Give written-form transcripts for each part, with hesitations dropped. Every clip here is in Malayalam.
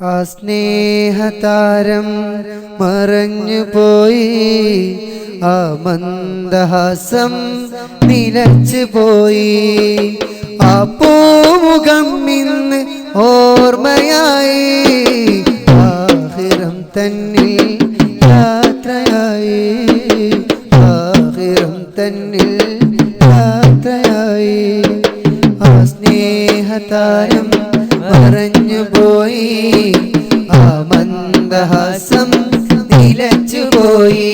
ആ സ്നേഹതാരം മറഞ്ഞു പോയി, ആ മന്ദഹാസം നിലച്ചു പോയി. ആ പൂമുഖം ഇന്ന് ഓർമ്മയായി, ആഖിറം തന്നിൽ യാത്രയായി, ആഖിറം തന്നിൽ യാത്രയായി. ആ സ്നേഹതാരം മറഞ്ഞു പോയി, ആ മന്ദഹാസം നിലച്ചു പോയി.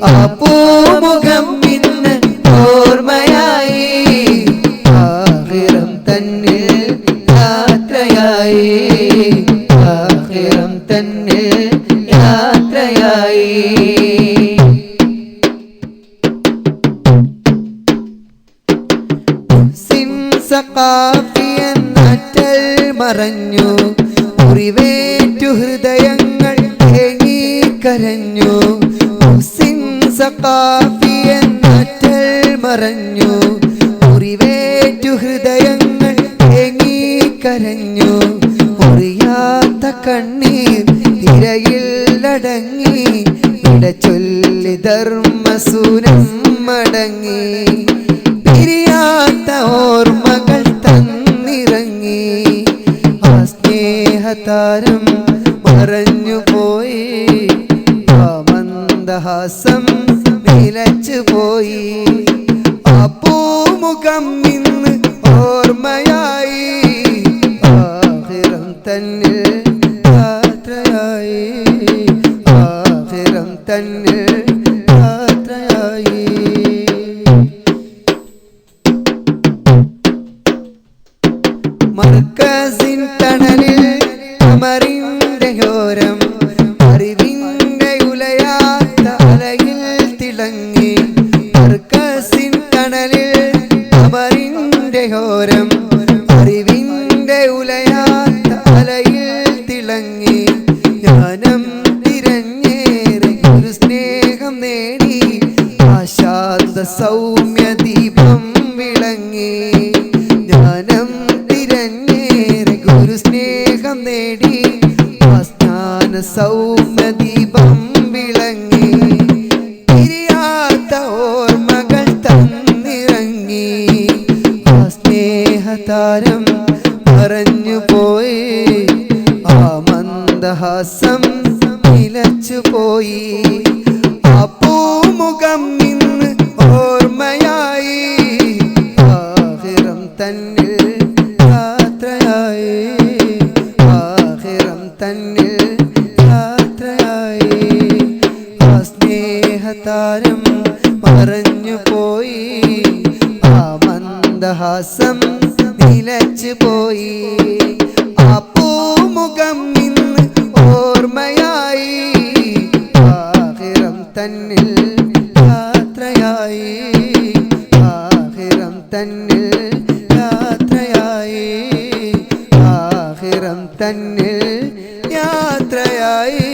ആ പൂമുഖം ഇന്ന് ഓർമ്മയായി, ആഖിറം തന്നിൽ യാത്രയായി, ആഖിറം തന്നിൽ യാത്രയായി. മറഞ്ഞു, മുറിവേറ്റു ഹൃദയങ്ങൾ തേങ്ങിക്കരഞ്ഞു. ഹുസൈൻ സഖാഫി എന്നറ്റൽ മറഞ്ഞു, മുറിവേറ്റു ഹൃദയങ്ങൾ തേങ്ങിക്കരഞ്ഞു. മുറിയാത്ത കണ്ണീർ തിരയിലടങ്ങി, ഇടചൊല്ലി ധർമ്മസൂനം മടങ്ങി. പിരിയാത്ത ഓർമ്മകൾ തന്നിറങ്ങി, ആ സ്നേഹതാരം മറഞ്ഞു പോയി, ആ മന്ദഹാസം നിലച്ചു പോയി. ആ പൂമുഖം ഇന്ന് ഓർമ്മയായി, ആഖിറം തന്നിൽ യാത്രയായി, ആഖിറം തന്നിൽ യാത്രയായി. മർക്കസിൻ തണലിൽ അമറിന്റെ ഓരം, അറിവിന്റെ ഉലയാത്ത അലയിൽ തിളങ്ങി. മർക്കസിൻ തണലിൽ അമറിന്റെ ഓരം, അറിവിന്റെ ഉലയാത്ത അലയിൽ തിളങ്ങി. ജ്ഞാനം തിരഞ്ഞേറെ ഒരു സ്നേഹം നേടി, ആശാദ സൗമ്യ ദീപം വിളങ്ങി. ജ്ഞാനം തിരഞ്ഞേറെ ഗുരു സ്നേഹം നേടി, ആസ്ഥാന സൗമ്യ ദീപം വിളങ്ങി. തിരിയാത്ത ഓർമ്മകൾ തന്നിറങ്ങി, ആ സ്നേഹതാരം മറഞ്ഞു പോയി, ആ മന്ദഹാസം നിലച്ചു പോയി. ആ പൂമുഖം ഇന്ന് ഓർമ്മയായി, ആഖിറം തന്നിൽ യാത്രയായി, ആഖിറം തന്നിൽ യാത്രയായി. ആ സ്നേഹതാരം മറഞ്ഞു പോയി, ആ മന്ദഹാസം നിലച്ചു പോയി. ആ പൂമുഖം ഇന്ന് ഓർമ്മയായി, ആഖിറം തന്നിൽ യാത്രയായി, ആഖിറം തന്നിൽ യാത്രയായി, ആഖിറം തന്നിൽ യാത്രയായി.